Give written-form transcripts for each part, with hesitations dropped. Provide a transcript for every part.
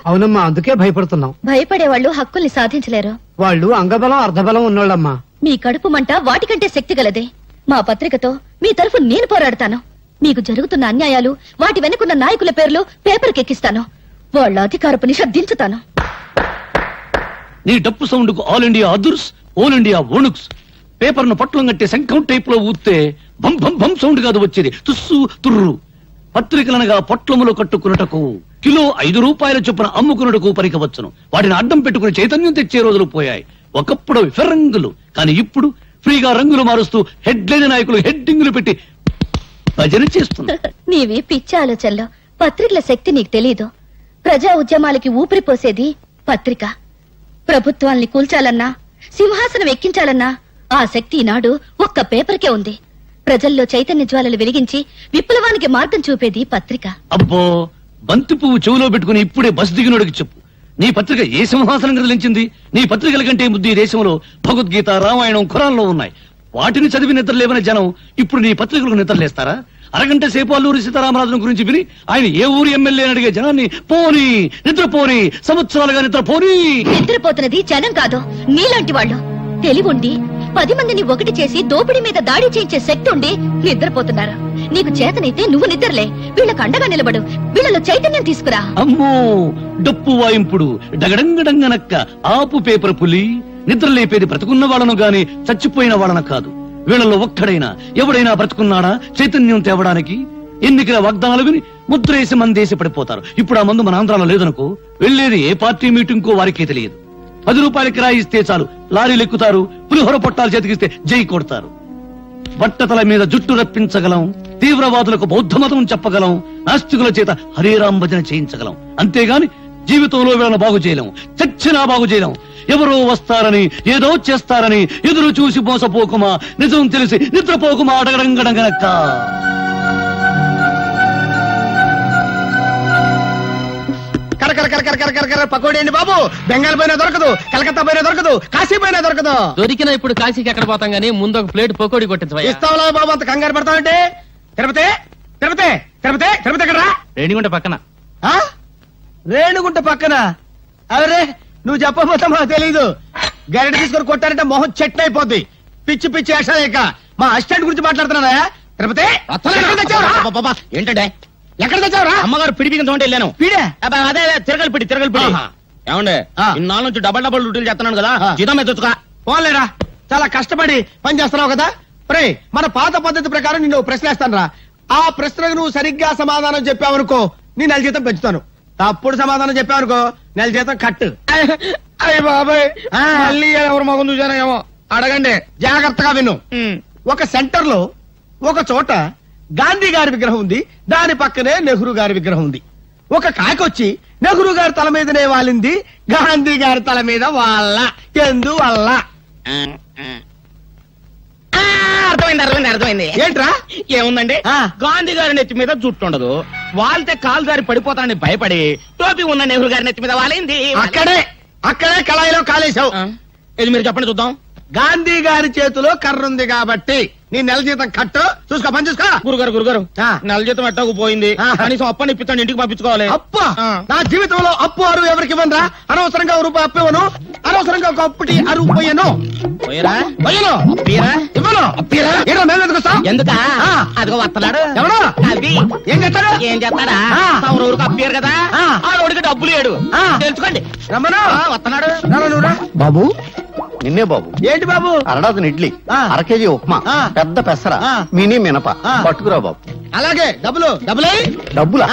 అవునమ్మా, అందుకే భయపడుతున్నాం. భయపడేవాళ్ళు హక్కుల్ని సాధించలేరు. వాళ్ళు అంగబలం అర్ధబలం ఉన్నోళ్ళమ్మా. మీ కడుపు మంట వాటికంటే శక్తి గలదే. మా పత్రికతో మీ తరఫు నేను పోరాడతాను. మీకు జరుగుతున్న అన్యాయాలు, వాటి వెనుకున్న నాయకుల పేర్లు పేపర్కెక్కిస్తాను. వాళ్ళ అధికారపు నిష దించుతాను. నీ డప్పు సౌండ్ కు ఆల్ ఇండియా అదుర్స్, ఆల్ ఇండియా ఓణుక్స్. పేపర్ ను పట్లం కట్టే శంఖం టైప్ లో ఊస్తే భం భం భం సౌండ్ కాదు వచ్చేది, తుస్సు తుర్రు. పత్రికలనగా పొట్లములు కట్టుకున్నటకు కిలో 5 రూపాయల చొప్పున అమ్ముకున్నటకు పరికవచ్చును. వాటిని అడ్డం పెట్టుకుని చైతన్యం తెచ్చే రోజులు పోయాయి. ఒకప్పుడు ఫిరంగులు, కానీ ఇప్పుడు ఫ్రీగా రంగులు మారుస్తూ హెడ్లైన్ నాయకులు హెడ్డింగులు పెట్టి భజన చేస్తున్నారు. నీవి పిచ్చి ఆలోచనలో. పత్రికల శక్తి నీకు తెలీదు. ప్రజా ఉద్యమాలకి ఊపిరిపోసేది పత్రిక. ప్రభుత్వాల్ని కూల్చాలన్నా, సింహాసనం ఎక్కించాలన్నా ఆ శక్తి ఈనాడు ఒక్క పేపర్కే ఉంది. ప్రజల్లో చైతన్య జ్వాలలు వెలిగించి విప్లవానికి మార్గం చూపేది పత్రిక. అబ్బో, బంతి పువ్వు చెవులో పెట్టుకుని ఇప్పుడే బస్ దిగినోడికి చెప్పు, నీ పత్రిక ఏ సింహాసనం కదిలించింది? నీ పత్రికల కంటే ముద్దు ఈ దేశంలో భగవద్గీత, రామాయణం, ఖురాన్లో ఉన్నాయి. వాటిని చదివి నిద్రలేవని జనం ఇప్పుడు నీ పత్రికలకు నిద్రలేస్తారా? అరగంట సేపు అల్లూరి సీతారామరాజును గురించి విని ఆయన ఏ ఊరు ఎమ్మెల్యే అని అడిగే జనాన్ని పోనీ నిద్రపోని, సంవత్సరాలుగా నిద్రపోని. నిద్రపోతున్నది జనం కాదు, నీలాంటి వాళ్ళు. తెలివుండి 10 మందిని ఒకటి చేసి దోపిడీ మీద దాడి చేయించే శక్తి ఉండి నిద్రపోతున్నారు. నీకు చేతనైతే నువ్వు నిద్రలే, వీళ్ళకు అండగా నిలబడు, వీళ్ళలో చైతన్యం తీసుకురా. అమ్మో, డప్పు వాయింపుడు డగడంగడంగనక్క ఆపు పేపర్ పులి. నిద్ర లేపేది బ్రతుకున్న వాళ్ళను గాని చచ్చిపోయిన వాళ్ళను కాదు. వీళ్ళలో ఒక్కడైనా ఎవడైనా బ్రతుకున్నాడా చైతన్యం తేవడానికి? ఎన్నికల వాగ్దానాలు విని ముద్రేసి మందేసి పడిపోతారు. ఇప్పుడు ఆ మందు మన ఆంధ్రాలో లేదనుకో, వెళ్లేది ఏ పార్టీ మీటింగ్ కో వారికే తెలియదు. 10 రూపాయలు కిరాయి ఇస్తే చాలు లారీలు ఎక్కుతారు, పులిహోర పొట్టాలు చేతికిస్తే జై కొడతారు. బట్టతల మీద జుట్టు రప్పించగలం, తీవ్రవాదులకు బౌద్ధ మతం చెప్పగలం, నాస్తికుల చేత హరేరాం భజన చేయించగలం. అంతేగాని జీవితంలో వీళ్ళను బాగు చేయలేం, చచ్చినా బాగు చేయలేం. ఎవరో వస్తారని, ఏదో చేస్తారని ఎదురు చూసి మోసపోకుమా, నిజం తెలిసి నిద్రపోకుమా. అడగడంగడంగనక్క పకోడీ అండి బాబు. బెంగాల్ పోయినా దొరకదు, కలకత్తా పోయినా దొరకదు, కాశీ పోయినా దొరకదు. దొరికినా ఇప్పుడు కాశీకి ఎక్కడ పోతాం గానీ ముందు ఒక ప్లేట్ పకోడీ కొట్టించవా. ఇస్తావులా బాబు, అంత కంగారు పడతావంటే. తిరుపతి తిరుపతి తిరుపతి తిరుపతి ఎక్కడరా? రేణిగుంట పక్కన. రేణుగుంట పక్కన? అరే, నువ్వు చెప్పబోతా మాకు తెలీదు. గరిట తీసుకొని కొట్టారంటే మొహం చెట్టు అయిపోద్ది. పిచ్చి పిచ్చి వేషాలేక మా అసిస్టెంట్ గురించి మాట్లాడుతున్నా. తిరుపతి ఏంటంటే ఎక్కడ తెచ్చావురా? అమ్మగారు పిడి బిగిన తోంటే వెళ్ళాను. పీడే? అదే తిరగలి పిడి ఏమండే, ఇన్నాళ్ళ నుంచి డబల్ డ్యూటీలు చేస్తున్నాను కదా, జీతం మీద తెచ్చుకా. పోలేరా, చాలా కష్టపడి పని చేస్తున్నావు కదా. రే, మన పాత పద్ధతి ప్రకారం నిన్ను ప్రశ్నిస్తాను రా. ఆ ప్రశ్నకు నువ్వు సరిగ్గా సమాధానం చెప్పావనుకో, నీ నెల జీతం పెంచుతాను. తప్పుడు సమాధానం చెప్పావనుకో, నెల జీతం కట్టు. అయ్య బాబాయ్, మళ్ళీ ఎవరు మగం చూసానో ఏమో. అడగండి, జాగ్రత్తగా విను. ఒక సెంటర్ లో ఒక చోట గాంధీ గారి విగ్రహం ఉంది, దాని పక్కనే నెహ్రూ గారి విగ్రహం ఉంది. ఒక కాకొచ్చి నెహ్రూ గారి తల మీదనే వాలింది, గాంధీ గారి తల మీద వాళ్ళ. ఎందువల్ల? అర్థమైంది. ఏంట్రా? ఏముందండి, గాంధీ గారి నెత్తి మీద జుట్టు ఉండదు, వాళ్తే కాలు దారి పడిపోతానని భయపడి టోపీ ఉన్న నెహ్రూ గారి నెత్తి మీద వాలింది. అక్కడే కళాయిలో కాలేశావు. ఇది మీరు చెప్పండి చూద్దాం. గాంధీ గారి చేతిలో కర్ర ఉంది కాబట్టి నీ నెల జీతం కట్టు. చూసుకో, పని చూసుకో. గురుగారు నెల జీతం ఎట్టకు పోయింది, కనీసం అప్పని ఇప్పిస్తాను, ఇంటికి పంపించుకోవాలి. అప్ప? నా జీవితంలో అప్పు అరువు ఎవరికి ఇవ్వనరా. అనవసరంగా రూపాయి అప్పు ఇవ్వను, అనవసరంగా ఒక అప్పుటి అరువు పోయాను. ఎందుక అదిగో వస్తున్నాడు. ఎవడు? అది ఏం చేస్తాడు? ఏం చేస్తాడా? ఊరికి అప్పారు కదా, ఆ రోడ్డుకి డబ్బులు లేడు. తెలుసుకోండి. రమ్మను. వస్తున్నాడు. బాబు, నిన్నే బాబు. ఏంటి బాబు? అరడాదిన ఇడ్లీ, 1 కేజీ ఉప్మా, పెద్ద పెసర, మినీ మినప పట్టుకురా బాబు. అలాగే. డబ్బులే? డబ్బులా?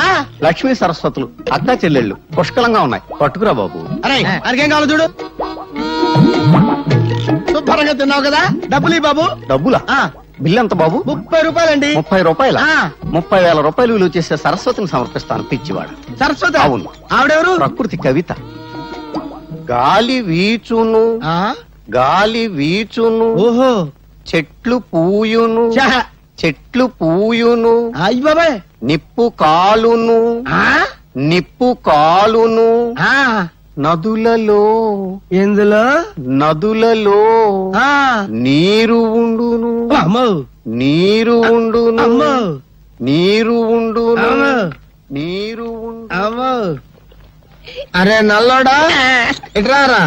లక్ష్మీ సరస్వతులు, అక్కా చెల్లెళ్ళు పుష్కలంగా ఉన్నాయి, పట్టుకురా బాబు. అరే, అడిగేం కావాలి చూడు. శుభ్రంగా తిన్నావు కదా, డబ్బులు బాబు. డబ్బులా? బిల్లు ఎంత బాబు? 30 రూపాయలండి. 30 రూపాయల? 30,000 రూపాయలు విలువ చేసే సరస్వతిని సమర్పిస్తాను, పిచ్చివాడు. సరస్వతి? అవును. ఆవిడెవరు? ప్రకృతి కవిత. గాలి వీచును, గాలి వీచును, ఓహో, చెట్లు పూయును, చెట్లు పూయును, అయ్య బాబాయ్, నిప్పు కాలును, నిప్పు కాలును, నదులలో. ఎందులో? నదులలో నీరు ఉండును, నీరు ఉండును, నీరు ఉండును, నీరు ఉండు. అరే నల్లోడా ఇట్రారా.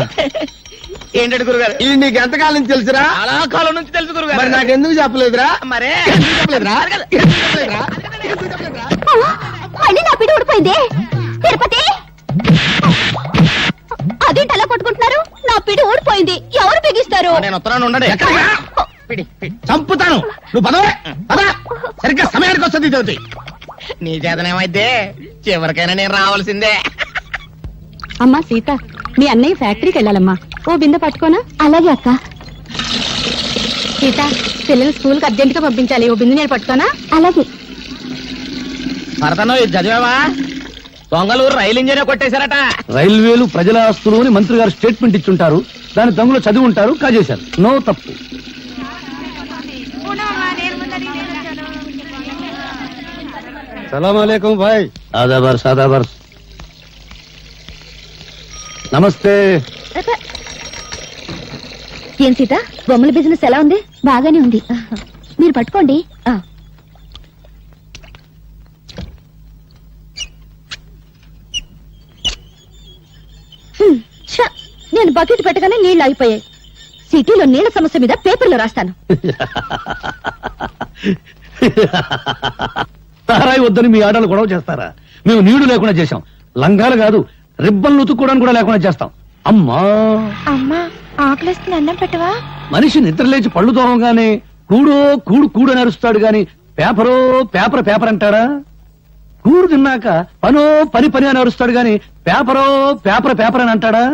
ఏంటంటే గురుగారు ఇది నీకు ఎంతకాలం నుంచి తెలుసురా? చాలా కాలం నుంచి తెలుసు మరి గురుగారు. నాకెందుకు చెప్పలేదురా? మరే ఎందుకు చెప్పలేదురా? ఎందుకు చెప్పలేదురా? మళ్ళీ నా పిడి ఊడిపోయింది. తిరుపతి అదేంటి అలా కొట్టుకుంటున్నారు? నా పిడి ఊడిపోయింది. ఎవరు బిగిస్తారు? నేను ఉత్తరాన్ని ఉండండి. ఎక్కడికి రా? పిడి, పిడి. చంపుతాను. నువ్వు పదవే పద. సరిగ్గా సమయానికి వస్తుంది ఇది. నీ చేతనేమైతే చివరికైనా నేను రావాల్సిందే. అమ్మా సీత, మీ అన్నయ్య ఫ్యాక్టరీకి వెళ్ళాలమ్మా. ఓ బిందె పట్టుకోనా? అలాగే అక్క. సీత, పిల్లలు స్కూల్ కి అర్జెంట్ గా పంపించాలి. ఓ బిందె నేను పట్టుకోనా? అలాగే. భరతను ఇది చదివావా? దొంగలూరు రైలు ఇంజనే కొట్టేశారట. రైల్వేలు ప్రజల ఆస్తులు అని మంత్రి గారు స్టేట్మెంట్ ఇచ్చుంటారు. దాని దొంగలు చదివి ఉంటారు, కాజేశారు. నో తప్పు. సలాం భాయ్. ఆదాబర్స్ ఆదాబర్స్. నమస్తే. ఏం సీత, బొమ్మల బిజినెస్ ఎలా ఉంది? బాగానే ఉంది. మీరు పట్టుకోండి. నేను బకెట్ పెట్టగానే నీళ్లు ఆగిపోయాయి. సిటీలో నీళ్ల సమస్య మీద పేపర్లో రాస్తాను. తారాయి వద్దని మీ ఆడలు గొడవ చేస్తారా? మేము నీళ్లు లేకుండా చేశాం. లంగాలు కాదు, రిబ్బన్లు ఉతుక్కోవడానికి కూడా లేకుండా చేస్తాం. అమ్మా అమ్మా, ఆకలిస్తుంది, అన్నం పెట్టవా? మనిషి నిద్రలేచి పళ్ళు తోమగానే కూడో కూడు కూడు అని అరుస్తాడు గాని పేపరో పేపర్ పేపర్ అంటాడా? కూడు తిన్నాక పనో పని పని అని అరుస్తాడు గాని పేపరో పేపర్ పేపర్ అని అంటాడా?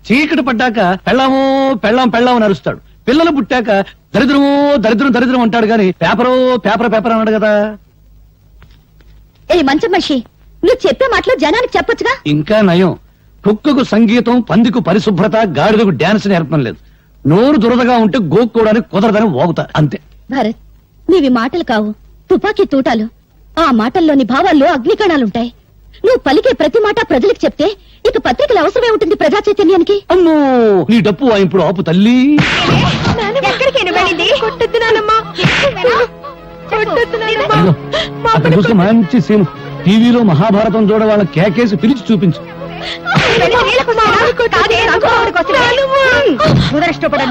చీకటి పడ్డాక పెళ్ళామో పెళ్ళాం పెళ్ళాం అని అరుస్తాడు. పిల్లలు పుట్టాక దరిద్రమో దరిద్రం దరిద్రం అంటాడు గాని పేపరో పేపర్ పేపర్ అన్నాడు కదా. ఏ మంచి మనిషి, నువ్వు చెప్పే మాటలు జనానికి చెప్పొచ్చుగా. ఇంకా నయం, కుక్కకు సంగీతం, పందికు పరిశుభ్రత, గాడిదకు డాన్స్ నేర్పడం లేదు. నోరు దురదగా ఉంటే గోక్కోవడానికి కుదరదని ఓగుతా అంతే. భరత్, నీవి మాటలు కావు, తుపాకీ తూటాలు. ఆ మాటల్లోని భావాల్లో అగ్నికణాలుంటాయి. నువ్వు పలికే ప్రతి మాట ప్రజలకు చెప్తే ఇక పత్రికల అవసరమే ఉంటుంది ప్రజా చైతన్యానికి. అమ్మో, నీ డప్పు ఇప్పుడు ఆపు తల్లి. అదిగో, అక్కడ చూస్తే మంచి సీన్. టీవీలో మహాభారతం చూడ వాళ్ళ కేకేసి పిలిచి చూపించు.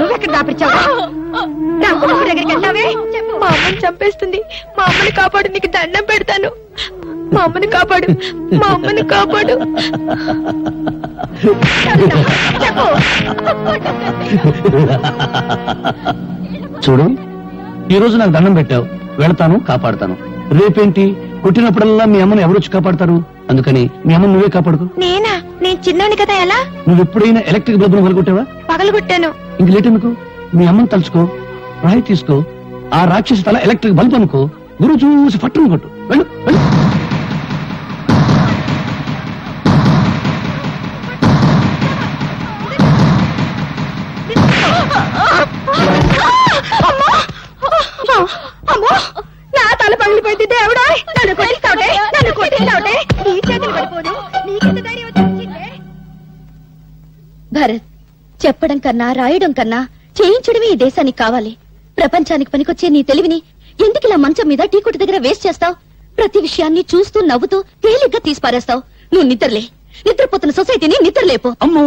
నువ్వెక్కడ దాపిచ్చావు? మా అమ్మని చంపేస్తుంది. మా అమ్మని కాపాడు, నీకు దండం పెడతాను. మా అమ్మని కాపాడు, మా అమ్మని కాపాడు. చూడు, ఈ రోజు నాకు దండం పెట్టావు, వెళతాను, కాపాడతాను. రేపేంటి, కొట్టినప్పుడల్లా మీ అమ్మని ఎవరొచ్చి కాపాడతారు? అందుకని మీ అమ్మని నువ్వే కాపాడుకో. నేనా? నేను చిన్నోని కదా, ఎలా? నువ్వు ఎప్పుడైనా ఎలక్ట్రిక్ బల్బును పగలగొట్టావా? పగలగొట్టాను. ఇంక లేట్ ఎందుకు? మీ అమ్మని తలుచుకో, రాయి తీసుకో, ఆ రాక్షసి తల ఎలక్ట్రిక్ బల్బ్ అనుకో, గురువు చూసి పట్టును కొట్టు. వెళ్ళు వెళ్ళు. అమ్మో, నా తల పగిలిపోయింది. దేవుడా, నన్ను కొట్టిస్తావుటే, నన్ను కొట్టిస్తావుటే. నీ చేతులు పడిపోదు. నీకెంత ధైర్యం వచ్చిందే? భరత్, చెప్పడం కన్నా రాయడం కన్నా చేయించడమే ఈ దేశానికి కావాలి. ప్రపంచానికి పనికొచ్చే నీ తెలివిని ఎందుకు ఇలా మంచం మీద టీ కొట్టు దగ్గర వేస్ట్ చేస్తావు? ప్రతి విషయాన్ని చూస్తూ నవ్వుతూ తేలిగ్గా తీసిపారేస్తావు. నువ్వు నిద్రలే. నిద్రపోతున్న సొసైటీని నిద్రలేపు. అమ్మో,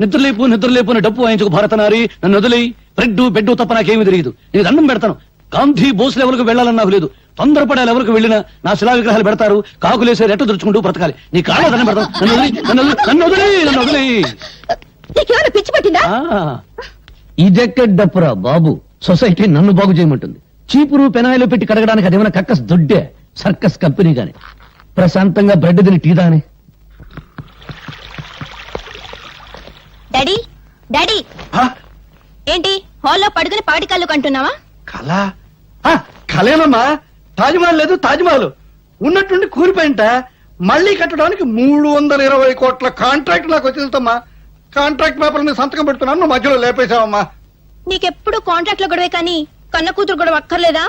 నిద్రలేపు నిద్రలేపు అని డప్పు వాయించుకు భారతనారి. నన్ను వదిలి బ్రెడ్ బెడ్ తప్ప నాకేమీ తెలియదు. నేను దండం పెడతాను. గాంధీ బోస్ లెవెల్కు వెళ్ళాలని నాకు లేదు. తొందరపడే ఎవరికి వెళ్ళినా నా శిలా విగ్రహాలు పెడతారు. కాకులేసే రెట్టు దురుచుకుంటూ బ్రతకాలి. నీ కాళ్ళ దండం పెడతాను. నన్ను వదిలి. నీకేమైనా పిచ్చి పట్టిందా? ఇదెక్కడ డప్పురా బాబు, సొసైటీ నన్ను బాగు చేయమంటుంది. చీపురు పెనాయిలో పెట్టి కడగడానికి అదేమైనా కక్కస్ దొడ్డే సర్కస్ కంపెనీ గాని. ప్రశాంతంగా బ్రెడ్ తిని టీ దాని. డాడీ, డాడీ, ఏంటి హాల్లో పడుకుని పాడి కళ్ళు కంటున్నావా? కళ కళేనమ్మా. తాజ్మహల్ లేదు, తాజ్మహల్ ఉన్నట్టుండి కూలిపోయింట. మళ్ళీ కట్టడానికి 320 కోట్ల కాంట్రాక్ట్ నాకు వచ్చేస్తామ్మా. కాంట్రాక్ట్ పేపర్ మీద సంతకం పెడుతున్నాను, నువ్వు మధ్యలో లేపేశావమ్మా. నీకెప్పుడు కాంట్రాక్ట్ లో గొడవే కానీ కన్న కూతురు గొడవ అక్కర్లేదా?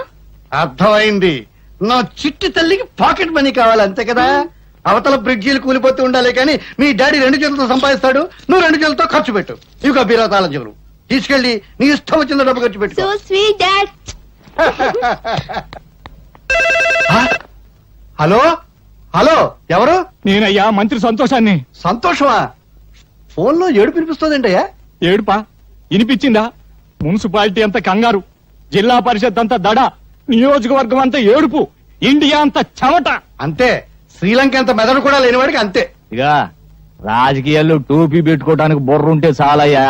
అర్థమైంది. నా చిట్టి తల్లికి పాకెట్ మనీ కావాలి, అంతే కదా. అవతల బ్రిడ్జీలు కూలిపోతూ ఉండాలి కానీ మీ డాడీ 2 చేతులతో సంపాదిస్తాడు, నువ్వు 2 చేతులతో ఖర్చు పెట్టు. ఇక బీరా తాళం చెవులు తీసుకెళ్లి నీ ఇష్టం వచ్చిన డబ్బు ఖర్చు పెట్టు. So sweet dad. Hello hello ఎవరు? నేనయ్యా మంత్రి సంతోషాన్ని. సంతోషమా? ఫోన్ లో ఏడు పినిపిస్తుందంటయ్యా. ఏడుపా వినిపించిందా? మున్సిపాలిటీ అంతా కంగారు, జిల్లా పరిషత్ అంతా దడ, నియోజకవర్గం అంతా ఏడుపు, ఇండియా అంతా చెమట. అంతే, శ్రీలంక అంత మెదడు కూడా లేనివాడికి అంతే. ఇక రాజకీయాల్లో టోపీ పెట్టుకోవడానికి బుర్ర ఉంటే చాలయ్యా,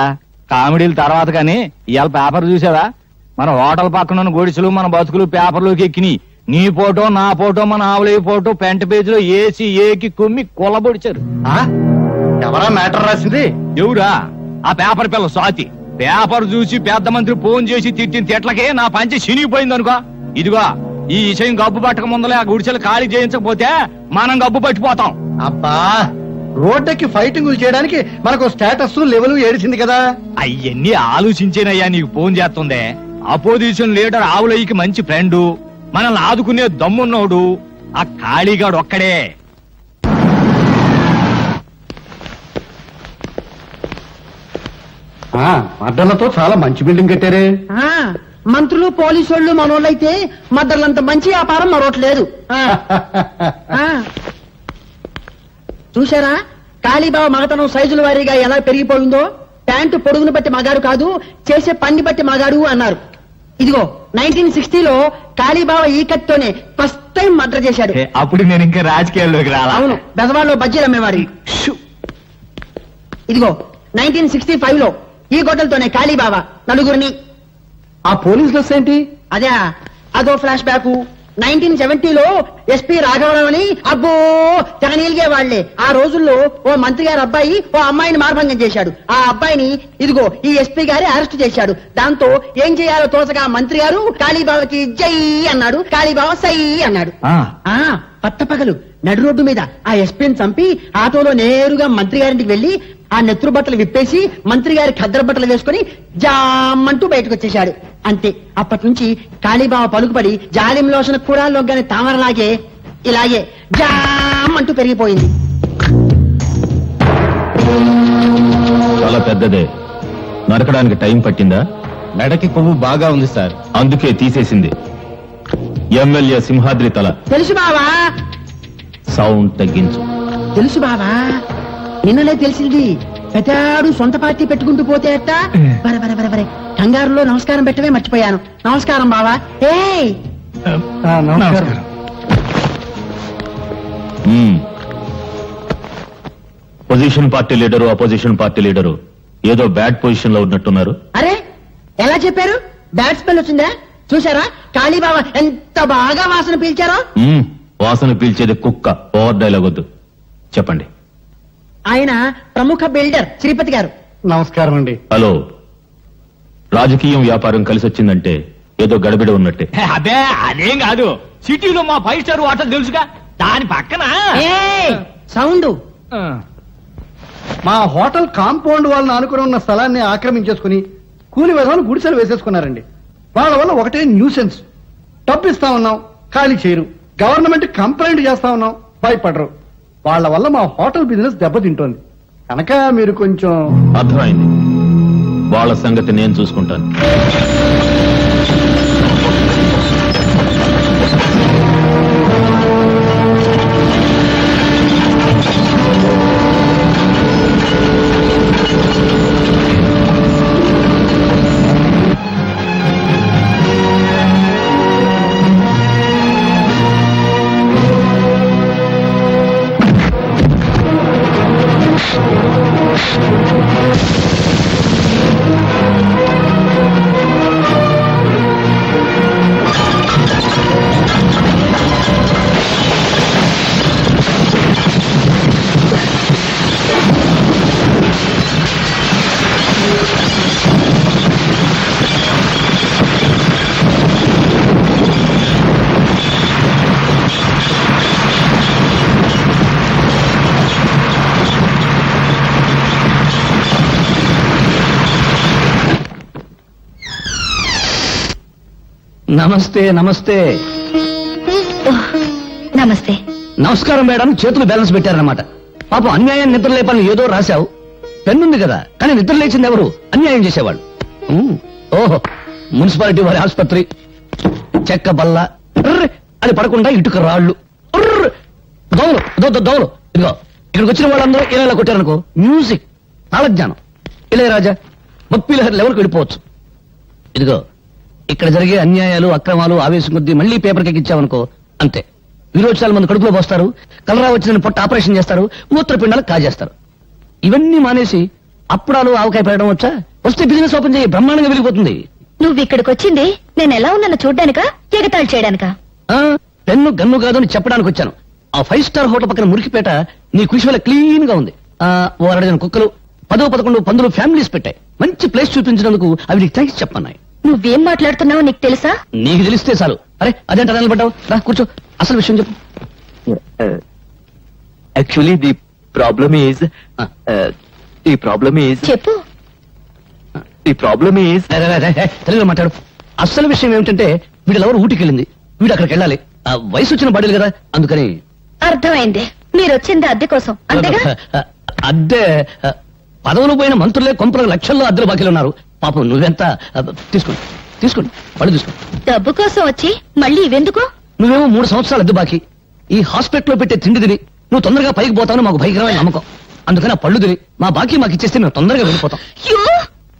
కామెడీల తర్వాత. కానీ ఇవాళ పేపర్ చూసావా? మన హోటల్ పక్కన ఉన్న గొడిసెలు మన బతుకులు పేపర్లోకి ఎక్కినాయి. నీ ఫోటో నా ఫోటో మన ఆవులయ్య ఫోటో పెంట పేజీలో ఏసి ఏకి కుమ్మి కొలబొడిచారు. ఆ? ఎవరా మ్యాటర్ రాసింది? ఎవరా? ఆ పేపర్ పిల్ల స్వాతి. పేపర్ చూసి పెద్ద మంత్రి ఫోన్ చేసి తిట్టిన తిట్లకే నా పంచి చినిగిపోయింది అనుకో. ఇదిగో ఈ విషయం గబ్బు పట్టక ముందలే ఆ గుడిసెలు ఖాళీ చేయించకపోతే మనం గబ్బు పట్టిపోతాం. అబ్బా, రోడ్డుకి ఫైటింగ్ చేయడానికి మనకు స్టేటస్ లెవెల్ ఏడిచింది కదా. అవన్నీ ఆలోచించేనయ్యా నీకు ఫోన్ చేస్తుందే. అపోజిషన్ లీడర్ ఆవులయ్యకి మంచి ఫ్రెండు, మనల్ని ఆదుకునే దమ్మున్నోడు ఆ ఖాళీగాడు ఒక్కడే. అడ్డలతో చాలా మంచి బిల్డింగ్ కట్టారే. మంత్రులు పోలీసు వాళ్ళు మనోళ్ళైతే మద్దర్లంత మంచి వ్యాపారం మరొకట్లేదు. చూసారా కాళీబాబా మగతనం సైజుల వారీగా ఎలా పెరిగిపోయిందో? ప్యాంటు పొడుగును బట్టి మగాడు కాదు, చేసే పని బట్టి మగాడు అన్నారు. ఇదిగో 1960లో కాళీబాబా ఈ కత్తోనే ఫస్ట్ టైం మర్డర్ చేశాడు. అప్పుడు నేను ఇంకా రాజకీయాల్లోకి రాలా. అవును, బెజవాడలో బజ్జీలు అమ్మేవాడి. ఇదిగో 1965లో ఈ గొడ్డలతోనే కాళీబాబా నలుగురిని. ఆ పోలీస్ డ్రెస్ ఏంటి? అదే, అదో ఫ్లాష్ బ్యాక్. 1970లో ఎస్పీ రాఘవరావు అని అబ్బో తెగనీలిగే వాళ్లే. ఆ రోజుల్లో ఓ మంత్రి గారి అబ్బాయి ఓ అమ్మాయిని మార్భంగం చేశాడు. ఆ అబ్బాయిని ఇదిగో ఈ ఎస్పీ గారి అరెస్ట్ చేశాడు. దాంతో ఏం చేయాలో తోచగా మంత్రి గారు కాళీబాబాకి జై అన్నాడు, కాళీబాబా సై అన్నాడు. పట్టపగలు నడు రోడ్డు మీద ఆ ఎస్పీని చంపి ఆటోలో నేరుగా మంత్రి గారింటికి వెళ్లి ఆ నెత్తురు బట్టలు విప్పేసి మంత్రి గారి ఖద్దరు బట్టలు వేసుకుని జామ్మంటూ బయటకు వచ్చేశాడు. అంతే, అప్పటి నుంచి కాళీబాబా పలుకుపడి జాలిం లోషన కూడా లొగ్గని తామరలాగే ఇలాగే జామ్మంటూ పెరిగిపోయింది. చాలా పెద్దదే. నరకడానికి టైం పట్టిందా? మెడకి కొవ్వు బాగా ఉంది సార్, అందుకే తీసేసింది. ఎమ్మెల్యే సింహాద్రి తల. తెలుసు బావా, సౌండ్ తగ్గించు. తెలుసు బావా, నిన్నలే తెలిసింది. పెద్దాడు సొంత పార్టీ పెట్టుకుంటూ పోతే అట్ట. బరే బరే బరే బరే, కంగారులో నమస్కారం పెట్టవే మర్చిపోయాను. నమస్కారం బావా. ఏయ్ నమస్కారం. Position party leader opposition party leader ఏదో బ్యాడ్ పొజిషన్ లో ఉన్నట్టున్నారు. అరే ఎలా చెప్పారు? బ్యాడ్ స్మెల్ వచ్చిందా? చూసారా కాళీబాబా ఎంత బాగా వాసన పీల్చారో? వాసన పీల్చేది కుక్క. ఓవర్ డైలాగ్ వద్దు, చెప్పండి. ఆయన ప్రముఖ బిల్డర్ శ్రీపతి గారు. నమస్కారం అండి. హలో, రాజకీయం వ్యాపారం కలిసి వచ్చిందంటే ఏదో గడబిడ ఉన్నట్టే. అదే అదేం కాదు, సిటీలో మా 5 స్టార్ హోటల్ తెలుసుగా, దాని పక్కన సౌండ్. మా హోటల్ కాంపౌండ్ వాళ్ళని ఆనుకుని ఉన్న స్థలాన్ని ఆక్రమించేసుకుని కూలి విధాలు గుడిసెలు వేసేసుకున్నారండి. వాళ్ళ వల్ల ఒకటే న్యూసెన్స్. డబ్బు ఇస్తా ఉన్నాం, ఖాళీ చేయరు. గవర్నమెంట్ కంప్లైంట్ చేస్తా ఉన్నాం, భయపడరు. వాళ్ళ వల్ల మా హోటల్ బిజినెస్ దెబ్బతింటోంది. కనుక మీరు కొంచెం. అర్థమైంది, వాళ్ళ సంగతి నేను చూసుకుంటాను. నమస్తే. నమస్తే. నమస్తే. నమస్కారం మేడం. చేతులు బ్యాలెన్స్ పెట్టారన్నమాట. పాపం అన్యాయం నిద్ర లేపాలని ఏదో రాశావు. పెన్నుంది కదా, కానీ నిద్ర లేచింది ఎవరు? అన్యాయం చేసేవాళ్ళు. ఓహో, మున్సిపాలిటీ వారి ఆసుపత్రి, చెక్క బల్ల, అది పడకుండా ఇటుక రాళ్లు. దోమలు ఇదిగో ఇక్కడికి వచ్చిన వాళ్ళందరూ ఇలా కొట్టారనుకో మ్యూజిక్ తాళజ్ఞానం ఇళయరాజా బప్పీల లెవెల్కి వెళ్ళిపోవచ్చు. ఇదిగో ఇక్కడ జరిగే అన్యాయాలు అక్రమాలు ఆవేశం కొద్దీ మళ్ళీ పేపర్కి ఎక్కించావనుకో అంతే. విరోచనాలు మంది కడుపులో పోస్తారు, కలరా వచ్చిన పొట్ట ఆపరేషన్ చేస్తారు, మూత్రపిండాలు కాజేస్తారు. ఇవన్నీ మానేసి అప్పుడాలు ఆవకాయ పెట్టడం వచ్చా? వస్తే బిజినెస్ ఓపెన్ చేయి, బ్రహ్మాండంగా వెలిగిపోతుంది. నువ్వు ఇక్కడికి వచ్చింది నేను ఎలా ఉన్నానో చూడ్డానికా ఎగతాళి చేయడానికా? ఆ పెన్ను గన్ను కాదు అని చెప్పడానికి వచ్చాను. ఆ 5 స్టార్ హోటల్ పక్కన మురికిపేట నీ కృషి వల్ల క్లీన్ గా ఉంది. ఓ అరడజన కుక్కలు 10-11 పందులు ఫ్యామిలీస్ పెట్టాయి. మంచి ప్లేస్ చూపించినందుకు అవి నీకు థ్యాంక్స్ చెప్పన్నాయి. నువ్వేం మాట్లాడుతున్నావో నీకు తెలుసా? నీకు తెలిస్తే చాలు. అరే అదేంట నిలబడ్డావు, రా కూర్చో, అసలు విషయం చెప్పు. యాక్చువల్లీ ది ప్రాబ్లమ్ ఈజ్ చెప్పు. తెలుగులో మాట్లాడు. అసలు విషయం ఏమిటంటే వీళ్ళెవరు ఊటికి వెళ్ళింది, వీడు అక్కడికి వెళ్ళాలి. వయసు వచ్చిన బాడీలు కదా, అందుకని. అర్థమైంది, మీరు వచ్చింది అద్దె కోసం అంతేగా? అద్దె పదవులు పోయిన మంత్రులే కొంపలకు లక్షల్లో అద్దెలు బాకీలు ఉన్నారు. పాపం నువ్వెంత తీసుకోండి పళ్ళు తీసుకోండి. డబ్బు కోసం వచ్చి మళ్ళీ ఇవెందుకు? నువ్వేమో 3 సంవత్సరాలు అద్దె బాకీ. ఈ హాస్పిటల్లో పెట్టే తిండి తిని నువ్వు తొందరగా పైకి పోతావు మాకు భయంకరమైన నమ్మకం. అందుకని ఆ పళ్ళు తిని మా బాకీ మాకు ఇచ్చేస్తే మేము తొందరగా వెళ్ళిపోతాం. అయ్యో,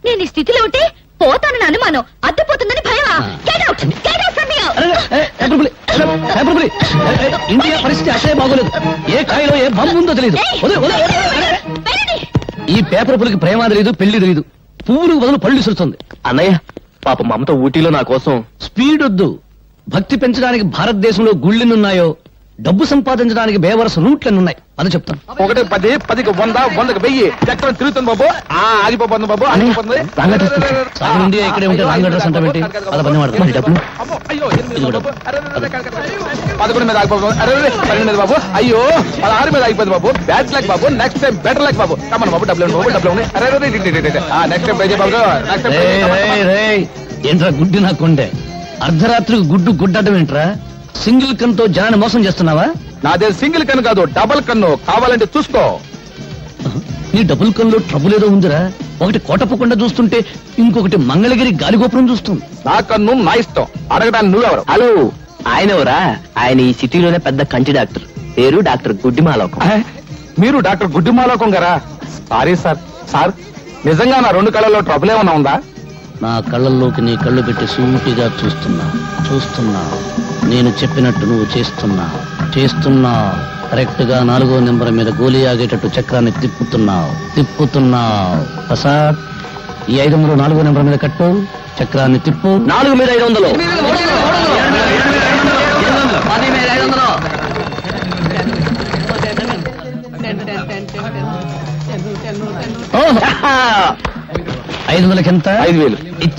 నేను ఈ స్థితిలో ఉంటే పోతానని అనుమానం, అద్దె పోతుందని భయమా? Get out! Get out from here! India పరిస్థితి అసలే బాగోలేదు. ఏ కాయలో ఏ బాంబు ఉందో తెలియదు. వెళ్ళండి. ఈ పేపర్ పులికి ప్రేమ తెలియదు, పెళ్లి తెలియదు. పువ్వులకు బదులు పళ్ళు విసురుతుంది. అన్నయ్య పాప మమత ఊటీలో నా కోసం. స్పీడ్ వద్దు. భక్తి పెంచడానికి భారతదేశంలో గుళ్ళెన్నున్నాయో, డబ్బు సంపాదించడానికి బేవరస రూట్లెన్నున్నాయి అది చెప్తాను. 1 10 10కి 100 100కి 1000 చక్రం తిరుగుతుంది బాబు. ఆగిపోతుంది బాబు, ఆగిపోతుంది. సగం ఇండియా ఇక్కడే ఉంటే రాంగ్ అడ్రస్ అంటే ఏంటి? అలా పని వాడుతుంది డబ్బులు. అమ్మో, అయ్యో 8 బాబు. అరే 11 మీద ఆగిపోతుంది. అరే 12 మీద బాబు. అయ్యో 16 మీద ఆగిపోతుంది బాబు. బ్యాడ్ లక్ బాబు, నెక్స్ట్ టైం బెటర్ లక్ బాబు. కమన్ బాబు, డబ్బులు బాబు, డబ్బులు ఉన్నాయి. అరే నెక్స్ట్ టైం పే చేయ బాబు. నెక్స్ట్ టైం ఏంట్రా గుడ్డి నా కొండే, అర్ధరాత్రికి గుడ్డు గుడ్డటం ఏంట్రా? సింగిల్ కన్తో జనాన్ని మోసం చేస్తున్నావా? నాదే సింగిల్ కన్ను కాదు, డబుల్ కన్ను. కావాలంటే చూసుకో. నీ డబుల్ కన్లో ట్రబుల్ ఏదో ఉందిరా. ఒకటి కోటప్పకుండా చూస్తుంటే ఇంకొకటి మంగళగిరి గాలిగోపురం చూస్తుంది. నా కన్ను నా ఇష్టం. అడగడానికి నువ్వెవరు? హలో, ఆయనెవరా? ఆయన ఈ సిటీలోనే పెద్ద కంటి డాక్టర్, పేరు డాక్టర్ గుడ్డిమాలోకం. మీరు డాక్టర్ గుడ్డిమాలోకం గారా? సారీ సార్ నిజంగా నా 2 కళ్ళలో ట్రబుల్ ఏమన్నా ఉందా? నా కళ్ళల్లోకి నీ కళ్ళు పెట్టి సూటిగా చూస్తున్నా. నేను చెప్పినట్టు నువ్వు చేస్తున్నా. కరెక్ట్ గా 4వ నెంబర్ మీద గోలీ ఆగేటట్టు చక్రాన్ని తిప్పుతున్నావు. ప్రసాద్, ఈ 500 4వ నెంబర్ మీద కట్టు, చక్రాన్ని తిప్పు. 4 మీద 500. ఓహో, 500కి ఎంత? 5000 ఇచ్చే